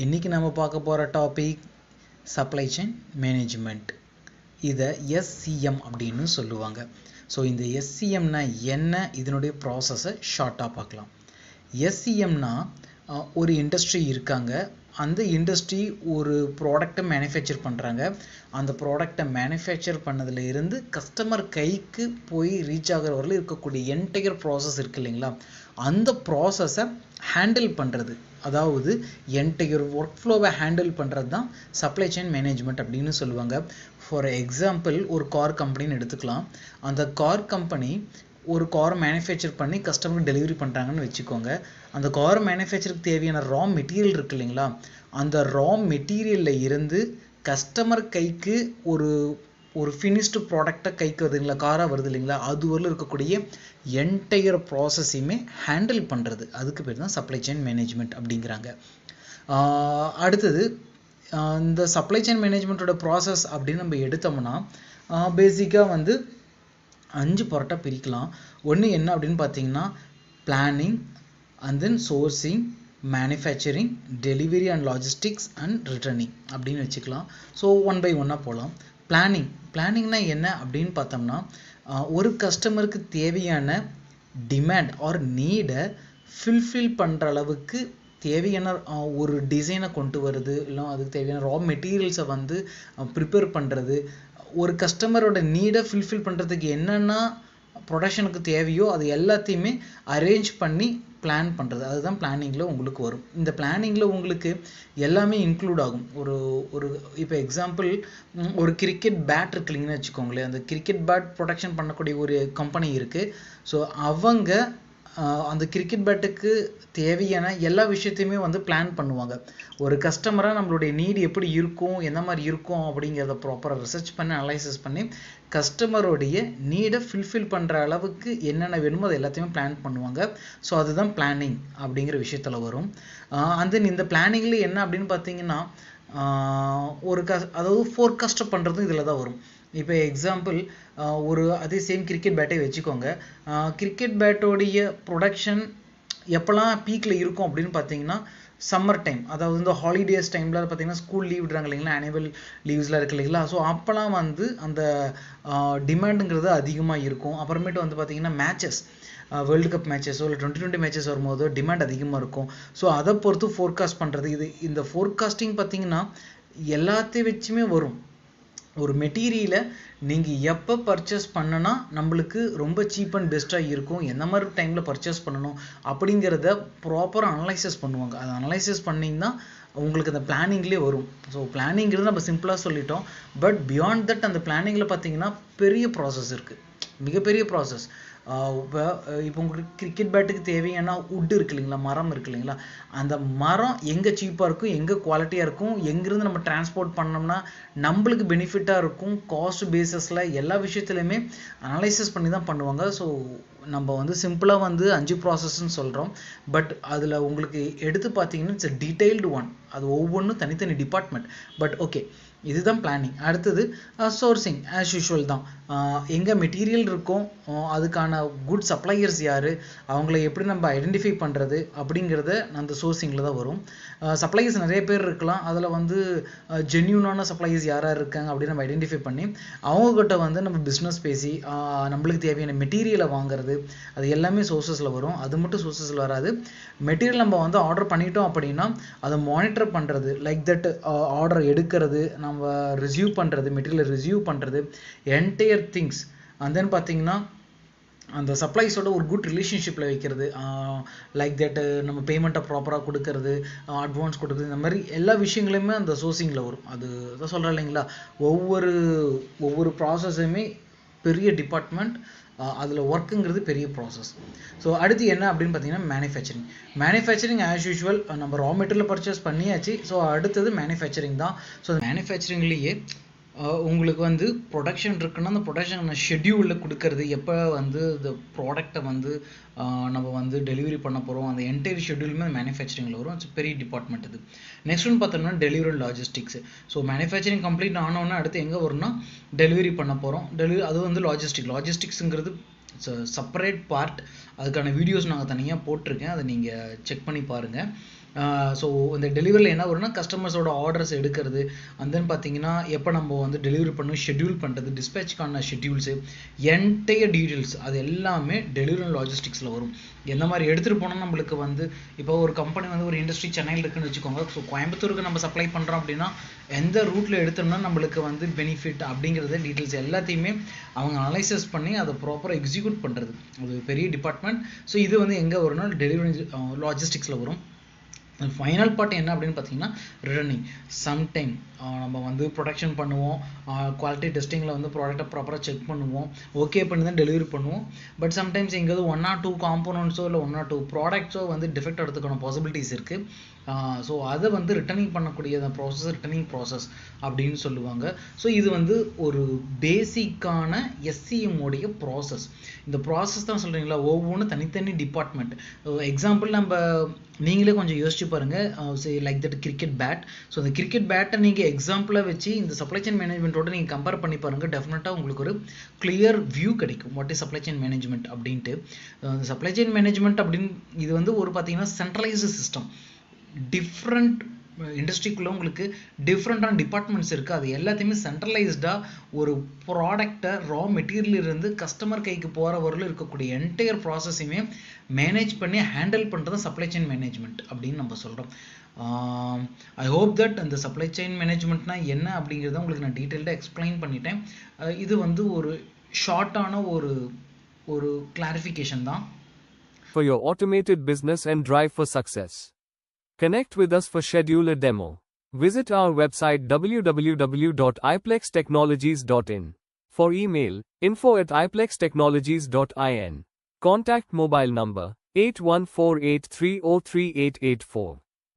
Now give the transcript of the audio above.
இன்னைக்கு நம்ம பார்க்க போகிற டாபிக் சப்ளை செயின் மேனேஜ்மெண்ட். இதை எஸ்சிஎம் அப்படின்னு சொல்லுவாங்க. ஸோ இந்த எஸ்சிஎம்னா என்ன, இதனுடைய ப்ராசஸை ஷார்ட்டாக பார்க்கலாம். எஸ்சிஎம்னா ஒரு இண்டஸ்ட்ரி இருக்காங்க, அந்த இண்டஸ்ட்ரி ஒரு ப்ராடக்டை மேனுஃபேக்சர் பண்ணுறாங்க. அந்த ப்ராடக்டை மேனுஃபேக்சர் பண்ணதில் இருந்து கஸ்டமர் கைக்கு போய் ரீச் ஆகிற வரல இருக்கக்கூடிய என்டையர் ப்ராசஸ் இருக்குது இல்லைங்களா, அந்த ப்ராசஸை ஹேண்டில் பண்ணுறது, அதாவது என்டையர் ஒர்க் ஃப்ளோவை ஹேண்டில் பண்ணுறது தான் சப்ளை செயின் மேனேஜ்மெண்ட் அப்படின்னு சொல்லுவாங்க. ஃபார் எக்ஸாம்பிள், ஒரு கார் கம்பெனின்னு எடுத்துக்கலாம். அந்த கார் கம்பெனி ஒரு கார் மேனுஃபேக்சர் பண்ணி கஸ்டமருக்கு டெலிவரி பண்ணுறாங்கன்னு வச்சுக்கோங்க. அந்த கார் மேனுஃபேக்சருக்கு தேவையான ரா மெட்டீரியல் இருக்குது இல்லைங்களா, அந்த ரா மெட்டீரியலில் இருந்து கஸ்டமர் கைக்கு ஒரு ஃபினிஷ்டு ப்ராடக்டை கைக்கு வருதுங்களா, காராக வருது இல்லைங்களா, அது வரல இருக்கக்கூடிய என்டையர் ப்ராசஸையுமே ஹேண்டில் பண்ணுறது, அதுக்கு பேர் தான் சப்ளை செயின் மேனேஜ்மெண்ட் அப்படிங்கிறாங்க. அடுத்தது இந்த சப்ளை செயின் மேனேஜ்மெண்ட்டோட ப்ராசஸ் அப்படின்னு நம்ம எடுத்தோம்னா பேசிக்காக 5 பார்ட்டாக பிரிக்கலாம். ஒன்று என்ன அப்படின்னு பார்த்தீங்கன்னா, planning, and then sourcing, manufacturing, delivery and logistics and returning அப்படின்னு வச்சுக்கலாம். ஸோ ஒன் பை ஒன்னாக போகலாம். பிளானிங்னா என்ன அப்படின்னு பார்த்தோம்னா, ஒரு கஸ்டமருக்கு தேவையான டிமாண்ட் ஆர் நீடை ஃபில்ஃபில் பண்ணுற அளவுக்கு தேவையான ஒரு டிசைனை கொண்டு வருது, இல்லை அதுக்கு தேவையான ரா மெட்டீரியல்ஸை ப்ரிப்பேர் பண்ணுறது, ஒரு கஸ்டமரோட நீடை ஃபில்ஃபில் பண்ணுறதுக்கு என்னென்ன ப்ரொடக்ஷனுக்கு தேவையோ அது எல்லாத்தையுமே அரேஞ்ச் பண்ணி பிளான் பண்ணுறது, அதுதான் பிளானிங்கில் உங்களுக்கு வரும். இந்த பிளானிங்கில் உங்களுக்கு எல்லாமே இன்க்ளூட் ஆகும். ஒரு இப்போ எக்ஸாம்பிள், ஒரு கிரிக்கெட் பேட் இருக்குல்லைங்கன்னு வச்சுக்கோங்களேன். அந்த கிரிக்கெட் பேட் ப்ரொடக்ஷன் பண்ணக்கூடிய ஒரு கம்பெனி இருக்குது. ஸோ அவங்க அந்த கிரிக்கெட் பேட்டுக்கு தேவையான எல்லா விஷயத்தையுமே பிளான் பண்ணுவாங்க. ஒரு கஸ்டமராக நம்மளுடைய நீடு எப்படி இருக்கும், எந்த மாதிரி இருக்கும் அப்படிங்கிறத ப்ராப்பராக ரிசர்ச் பண்ணி அனலைசிஸ் பண்ணி கஸ்டமருடைய நீடை ஃபில்ஃபில் பண்ணுற அளவுக்கு என்னென்ன வேணுமோ அது எல்லாத்தையுமே பிளான் பண்ணுவாங்க. ஸோ அதுதான் பிளானிங் அப்படிங்கிற விஷயத்தில் வரும். அண்ட் தென் இந்த பிளானிங்கில் என்ன அப்படின்னு பார்த்தீங்கன்னா, அதாவது ஃபோர்காஸ்ட் பண்ணுறதும் இதில் தான் வரும். இப்போ எக்ஸாம்பிள், அதே சேம் கிரிக்கெட் பேட்டை வச்சுக்கோங்க. கிரிக்கெட் பேட்டோடைய ப்ரொடக்ஷன் எப்போல்லாம் பீக்கில் இருக்கும் அப்படின்னு பார்த்தீங்கன்னா, சம்மர் டைம், அதாவது இந்த ஹாலிடேஸ் டைமில் பார்த்தீங்கன்னா ஸ்கூல் லீவ் விடுறாங்க இல்லைங்களா, ஆனுவல் லீவ்ஸ்லாம் இருக்குது இல்லைங்களா. ஸோ அப்போல்லாம் அந்த டிமாண்டுங்கிறது அதிகமாக இருக்கும். அப்புறமேட்டு பார்த்தீங்கன்னா மேட்சஸ், வேர்ல்டு கப் மேட்சஸோ இல்லை 2020 மேட்சஸ் வரும்போது டிமாண்ட் அதிகமாக இருக்கும். ஸோ அதை பொறுத்து ஃபோர்காஸ்ட் பண்ணுறது. இந்த ஃபோர்காஸ்டிங் பார்த்தீங்கன்னா எல்லாத்தையும் வச்சுமே வரும். ஒரு மெட்டீரியலை நீங்கள் எப்போ பர்ச்சேஸ் பண்ணனா நம்மளுக்கு ரொம்ப சீப் அண்ட் பெஸ்ட்டாக இருக்கும், எந்த மாதிரி டைமில் பர்ச்சேஸ் பண்ணணும் அப்படிங்கிறத ப்ராப்பராக அனலைசிஸ் பண்ணுவாங்க. அதை அனலைசிஸ் பண்ணிங்கன்னா உங்களுக்கு அந்த பிளானிங்லேயே வரும். ஸோ பிளானிங்கிறது நம்ம சிம்பிளாக சொல்லிட்டோம். பட் பியாண்ட் தட் அந்த பிளானிங்கில் பார்த்தீங்கன்னா பெரிய ப்ராசஸ் இருக்குது, மிகப்பெரிய ப்ராசஸ். இப்போ உங்களுக்கு கிரிக்கெட் பேட்டுக்கு தேவையான உட் இருக்கு இல்லைங்களா, மரம் இருக்கு இல்லைங்களா, அந்த மரம் எங்கே சீப்பாக இருக்கும், எங்கே குவாலிட்டியாக இருக்கும், எங்கேருந்து நம்ம டிரான்ஸ்போர்ட் பண்ணோம்னா நம்மளுக்கு பெனிஃபிட்டாக இருக்கும், காஸ்ட் பேஸஸில் எல்லா விஷயத்துலையுமே அனலைசிஸ் பண்ணி தான் பண்ணுவாங்க. ஸோ நம்ம சிம்பிளாக 5 ப்ராசஸ்ன்னு சொல்கிறோம். பட் அதில் உங்களுக்கு எடுத்து பார்த்தீங்கன்னா இட்ஸ் டீடைல்டு ஒன், அது ஒவ்வொன்றும் தனித்தனி டிபார்ட்மெண்ட். பட் ஓகே, இதுதான் பிளானிங். அடுத்தது சோர்சிங். ஆஸ் யூஷுவல் தான், எங்கே மெட்டீரியல் இருக்கும், அதுக்கான குட் சப்ளையர்ஸ் யார், அவங்கள எப்படி நம்ம ஐடென்டிஃபை பண்ணுறது அப்படிங்கிறத அந்த சோர்சிங்கில் தான் வரும். சப்ளையர்ஸ் நிறைய பேர் இருக்கலாம், அதில் ஜென்யூனான சப்ளையர்ஸ் யாராக இருக்காங்க அப்படின்னு நம்ம ஐடென்டிஃபை பண்ணி அவங்கக்கிட்ட நம்ம பிஸ்னஸ் பேசி நம்மளுக்கு தேவையான மெட்டீரியலை வாங்குறது, அது எல்லாமே சோர்ஸஸில் வரும். அது மட்டும் சோர்ஸஸில் வராது. மெட்டீரியல் நம்ம ஆர்டர் பண்ணிட்டோம் அப்படின்னா அதை மானிட்டர் பண்ணுறது, லைக் தட் ஆர்டர் எடுக்கிறது, நம்ம ரிசீவ் பண்ணுறது, மெட்டீரியலை ரிசீவ் பண்ணுறது, என்டையர் திங்ஸ். அண்ட் தென் பார்த்தீங்கன்னா அந்த சப்ளைஸோட ஒரு குட் ரிலேஷன்ஷிப்பில் வைக்கிறது, லைக் தட் நம்ம பேமெண்ட்டை ப்ராப்பராக கொடுக்கறது, அட்வான்ஸ் கொடுக்குறது, இந்த மாதிரி எல்லா விஷயங்களுமே அந்த சோர்சிங்கில் வரும். அது தான் சொல்கிறேன் இல்லைங்களா, ஒவ்வொரு ப்ராசஸுமே பெரிய டிபார்ட்மெண்ட், அதில் ஒர்க்குங்கிறது பெரிய ப்ராசஸ். ஸோ அடுத்து என்ன அப்படின்னு பார்த்தீங்கன்னா மேனுஃபேக்சரிங் ஆஸ் யூஷுவல் நம்ம ரா மெட்டீரியல் பர்ச்சேஸ் பண்ணியாச்சு. ஸோ அடுத்தது மேனுஃபேக்சரிங் தான். ஸோ மேனுஃபேக்சரிங்லேயே உங்களுக்கு ப்ரொடக்ஷன் இருக்குன்னா அந்த ப்ரொடக்ஷன் ஷெட்யூலில் கொடுக்கறது, எப்போ இந்த ப்ராடக்டை நம்ம டெலிவரி பண்ண போகிறோம், அந்த என்டையர் ஷெட்யூலுமே மேனுஃபேக்சரிங்கில் வரும். இட்ஸ் பெரிய டிபார்ட்மெண்ட் இது. நெக்ஸ்ட் ஒன்று பார்த்தோம்னா delivery and logistics. So manufacturing complete ஆனோன்னா அடுத்து எங்கே வரும்னா டெலிவரி பண்ண போகிறோம். அது லாஜிஸ்டிக்ஸுங்கிறது இட்ஸ் செப்பரேட் பார்ட். அதுக்கான வீடியோஸ் நாங்கள் தனியாக போட்டிருக்கேன், அதை நீங்கள் செக் பண்ணி பாருங்கள். ஸோ இந்த டெலிவரியில் என்ன வரும்னா கஸ்டமர்ஸோட ஆர்டர்ஸ் எடுக்கிறது, அண்ட் தென் பார்த்தீங்கன்னா எப்போ நம்ம வந்து டெலிவரி பண்ணணும், ஷெட்யூல் பண்ணுறது, டிஸ்பேச்சுக்கான ஷெட்யூல்ஸு, என்டையர் டீட்டெயில்ஸ் அது எல்லாமே டெலிவரி அண்ட் லாஜிஸ்டிக்ஸில் வரும். எந்த மாதிரி எடுத்துகிட்டு போனால் நம்மளுக்கு வந்து இப்போ ஒரு கம்பெனி வந்து ஒரு இண்டஸ்ட்ரி சென்னையில் இருக்குன்னு வச்சுக்கோங்க. ஸோ கோயம்புத்தூருக்கு நம்ம சப்ளை பண்ணுறோம் அப்படின்னா எந்த ரூட்டில் எடுத்தோம்னா நம்மளுக்கு வந்து பெனிஃபிட் அப்படிங்கிறது டீட்டெயில்ஸ் எல்லாத்தையுமே அவங்க அனலைசஸ் பண்ணி அதை ப்ராப்பராக எக்ஸிக்யூட் பண்ணுறது அது பெரிய டிபார்ட்மெண்ட். ஸோ இது வந்து எங்கே வரும்னா டெலிவரி லாஜிஸ்டிக்ஸில் வரும். ஃபைனல் பார்ட் என்ன அப்படின்னு பார்த்தீங்கன்னா ரிட்டர்னிங். சம்டைம் நம்ம வந்து ப்ரொடக்ஷன் பண்ணுவோம், குவாலிட்டி டெஸ்டிங்கில் வந்து ப்ராடக்ட்டை ப்ராப்பராக செக் பண்ணுவோம், ஓகே பண்ணி தான் டெலிவரி பண்ணுவோம். பட் சம்டைம்ஸ் எங்கேயாவது 1 or 2 காம்போனன்ட்ஸோ இல்லை 1 or 2 ப்ராடக்ட்ஸோ வந்து டிஃபெக்ட் எடுத்துக்கான பாசிபிலிட்டிஸ் இருக்குது. ஸோ அதை வந்து ரிட்டர்னிங் பண்ணக்கூடிய அந்த ப்ராசஸ் ரிட்டர்னிங் ப்ராசஸ் அப்படின்னு சொல்லுவாங்க. ஸோ இது வந்து ஒரு பேசிக்கான SCM உடைய ப்ராசஸ். இந்த ப்ராசஸ் தான் சொல்கிறீங்களா, ஒவ்வொன்றும் தனித்தனி டிபார்ட்மெண்ட். எக்ஸாம்பிள் நம்ம நீங்களே கொஞ்சம் யோசிச்சு பாருங்க, like that cricket bat. So அந்த கிரிக்கெட் பேட்டை நீங்கள் எக்ஸாம்பிளாக வச்சு இந்த சப்ளை செயின் மேனேஜ்மெண்ட்டோட நீங்கள் கம்பேர் பண்ணி பாருங்கள், டெஃபினட்டாக உங்களுக்கு ஒரு கிளியர் வியூ கிடைக்கும் what is supply chain management அப்படின்ட்டு. அந்த சப்ளை செயின் மேனேஜ்மெண்ட் அப்படின்னு இது வந்து ஒரு பார்த்தீங்கன்னா சென்ட்ரலைஸ்டு சிஸ்டம். டிஃப்ரெண்ட் இண்டஸ்ட்ரிக்குள்ளே உங்களுக்கு டிஃப்ரெண்டான டிபார்ட்மெண்ட்ஸ் இருக்குது, அது எல்லாத்தையுமே சென்ட்ரலைஸ்டாக ஒரு ப்ராடக்டை ரா மெட்டீரியலிருந்து கஸ்டமர் கைக்கு போகிற வரலும் இருக்கக்கூடிய என்டையர் ப்ராசஸையுமே மேனேஜ் பண்ணி ஹேண்டில் பண்ணுறது சப்ளை செயின் மேனேஜ்மெண்ட் அப்படின்னு நம்ம சொல்கிறோம். ஐ ஹோப் தட் அந்த சப்ளை செயின் மேனேஜ்மெண்ட்னா என்ன அப்படிங்கிறத உங்களுக்கு நான் டீட்டெயில்டாக எக்ஸ்பிளைன் பண்ணிட்டேன். இது வந்து ஒரு ஷார்ட்டான ஒரு கிளாரிஃபிகேஷன் தான். For your automated business and drive for success. Connect with us for schedule a demo. Visit our website www.iplextechnologies.in. For email, info@iplextechnologies.in. Contact mobile number 8148303884.